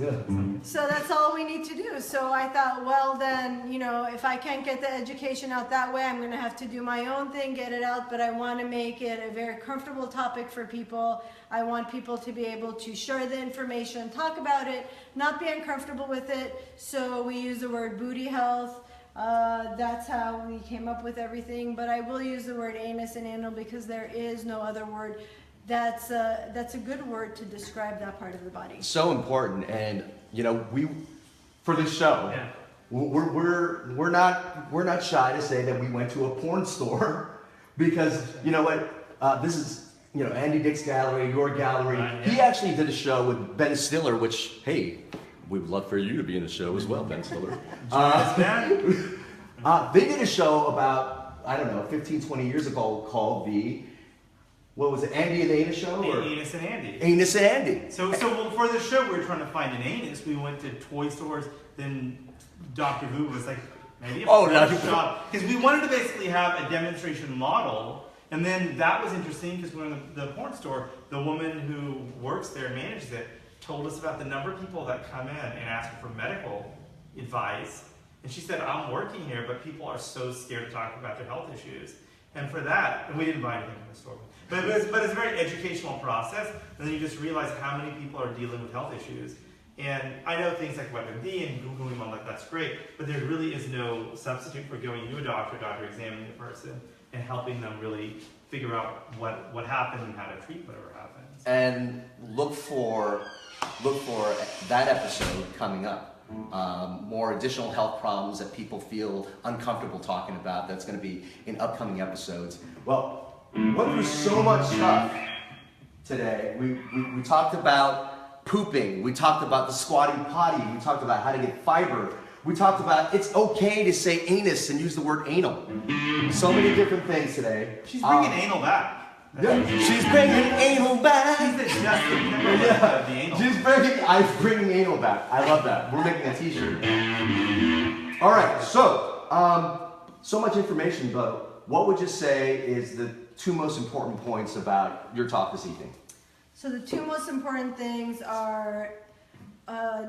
So that's all we need to do. So I thought, well, then, you know, if I can't get the education out that way, I'm going to have to do my own thing, get it out. But I want to make it a very comfortable topic for people. I want people to be able to share the information, talk about it, not be uncomfortable with it. So we use the word booty health. That's how we came up with everything. But I will use the word anus and anal because there is no other word. That's a good word to describe that part of the body. So important, and you know, for this show, we're not shy to say that we went to a porn store because you know what, this is Andy Dick's gallery, your gallery. Right, He yeah. actually did a show with Ben Stiller, which, hey, we would love for you to be in the show as well, Ben Stiller. They did a show about, I don't know, 15, 20 years ago called what was it, Andy and Ana show? Or? Anus and Andy. Anus and Andy. So for the show, we were trying to find an anus. We went to toy stores. Then Dr. Vu was like, maybe a shop. Because we wanted to basically have a demonstration model. And then that was interesting because when in the porn store, the woman who works there and manages it told us about the number of people that come in and ask for medical advice. And she said, I'm working here, but people are so scared to talk about their health issues. And for that, and we didn't buy anything from the store. But it's a very educational process. And then you just realize how many people are dealing with health issues. And I know things like WebMD and Googling all that, that's great. But there really is no substitute for going to a doctor examining the person, and helping them really figure out what happened and how to treat whatever happens. And look for that episode coming up. More additional health problems that people feel uncomfortable talking about. That's going to be in upcoming episodes. Well, we went through so much stuff today. We talked about pooping. We talked about the squatty potty. We talked about how to get fiber. We talked about it's okay to say anus and use the word anal. So many different things today. She's bringing anal back. Yeah, she's bringing anal back. She's the Justin Timberlake of the anal. I'm bringing anal back. I love that. We're making a t-shirt. All right, so much information, but what would you say is the two most important points about your talk this evening? So the two most important things are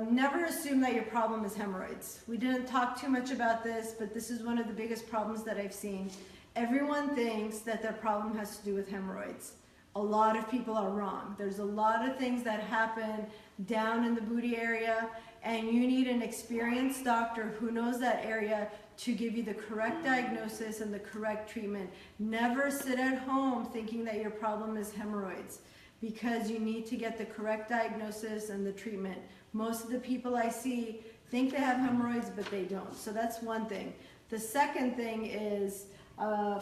never assume that your problem is hemorrhoids. We didn't talk too much about this, but this is one of the biggest problems that I've seen. Everyone thinks that their problem has to do with hemorrhoids. A lot of people are wrong. There's a lot of things that happen down in the booty area, and you need an experienced doctor who knows that area to give you the correct diagnosis and the correct treatment. Never sit at home thinking that your problem is hemorrhoids, because you need to get the correct diagnosis and the treatment. Most of the people I see think they have hemorrhoids, but they don't. So that's one thing. The second thing is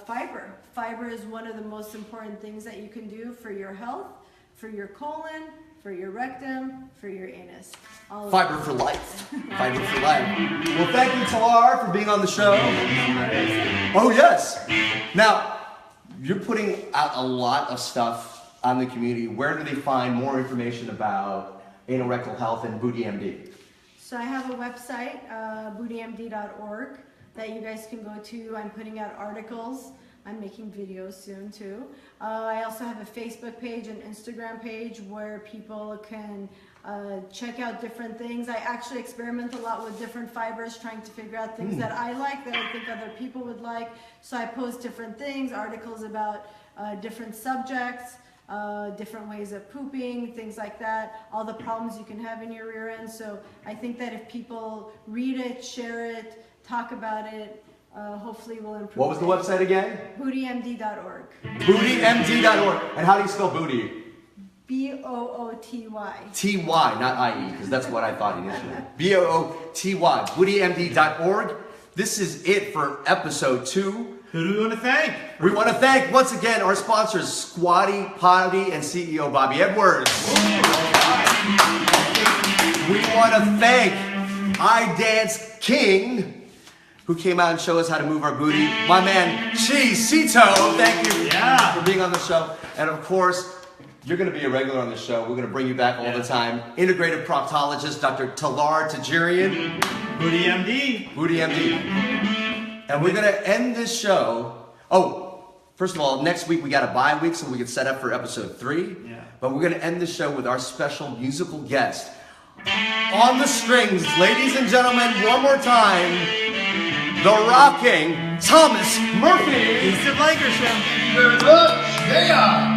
fiber. Fiber is one of the most important things that you can do for your health, for your colon, for your rectum, for your anus. Fiber for life. Fiber for life. Well, thank you, Talar, for being on the show. Oh, yes. Now, you're putting out a lot of stuff on the community. Where do they find more information about anal rectal health and BootyMD? So I have a website, bootymd.org, that you guys can go to. I'm putting out articles. I'm making videos soon too. I also have a Facebook page and Instagram page where people can check out different things. I actually experiment a lot with different fibers, trying to figure out things that I like, that I think other people would like. So I post different things, articles about different subjects, different ways of pooping, things like that, all the problems you can have in your rear end. So I think that if people read it, share it, talk about it, hopefully will improve. What was the website again? bootymd.org. Bootymd.org. And how do you spell booty? B-O-O-T-Y. T-Y, not I-E, because that's what I thought initially. B-O-O-T-Y. bootymd.org. This is it for episode 2. Who do we want to thank? We want to thank, once again, our sponsors, Squatty Potty and CEO Bobby Edwards. We want to thank iDance King, who came out and showed us how to move our booty. My man, Szeto, thank you for being on the show. And of course, you're going to be a regular on the show. We're going to bring you back all the time. Integrative proctologist, Dr. Talar Tejerian. BootyMD. BootyMD. And we're going to end this show. Oh, first of all, next week we got a bye week so we can set up for episode 3. Yeah. But we're going to end the show with our special musical guest. On the strings, ladies and gentlemen, one more time, the rocking Thomas Murphy. East of Lankersheim. Thank you very much. Yeah.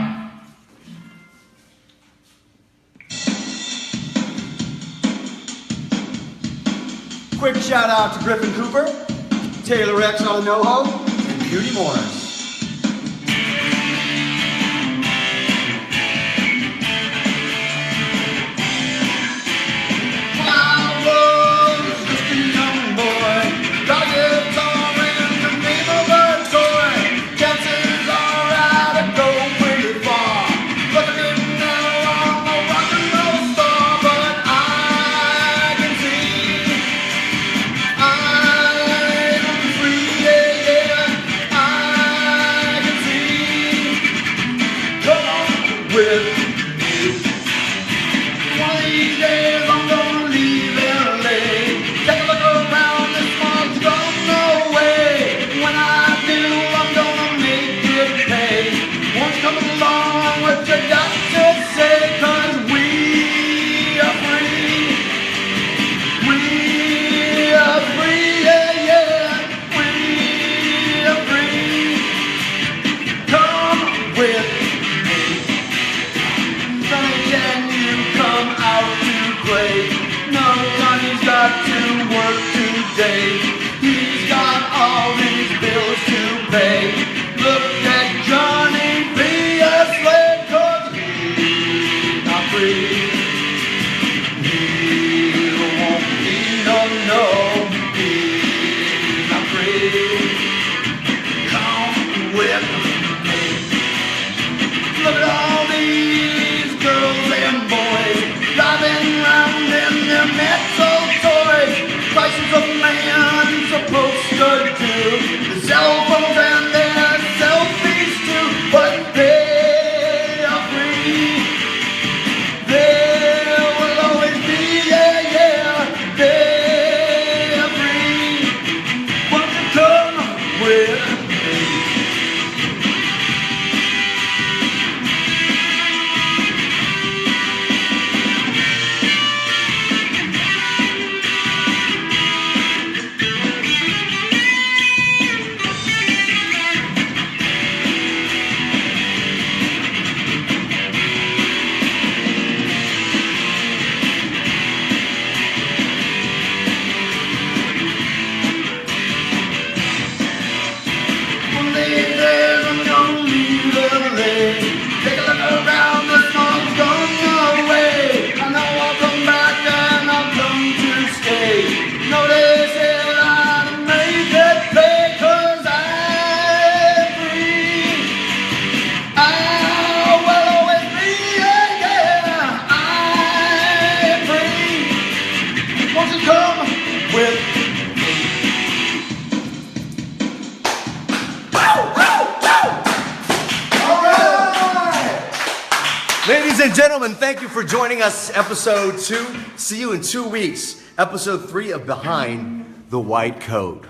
Quick shout out to Griffin Cooper, Taylor X on the NoHo, and Beauty Morris. with you. One of these days I'm gonna leave LA. Take a look around, this one's gone away. When I do, I'm gonna make it pay. Won't you come along with your got to say, 'cause we are free. We are free, yeah, yeah. We are free. Come with me. Sonny, can you come out to play? No, Johnny's got to work today. He's got all these bills to pay. Look at Johnny, be a slave, 'cause he's not free. He won't be, no, he's not free. Come with me. Look at all these girls and boys driving round in their metal toys. Prices of man supposed to do the cell phones and their selfies too, but they are free. They will always be, yeah, yeah. They are free. Won't you come with me? One of these days I'm gonna leave LA. Take a look around, this one's gone away. I know I'll come back and I'll come to stay. No, they said I'd make it pay, 'cause I'm free. I will always be, yeah, yeah. I'm free. Won't you come with me? Ladies and gentlemen, thank you for joining us. Episode 2. See you in 2 weeks. Episode 3 of Behind the White Coat.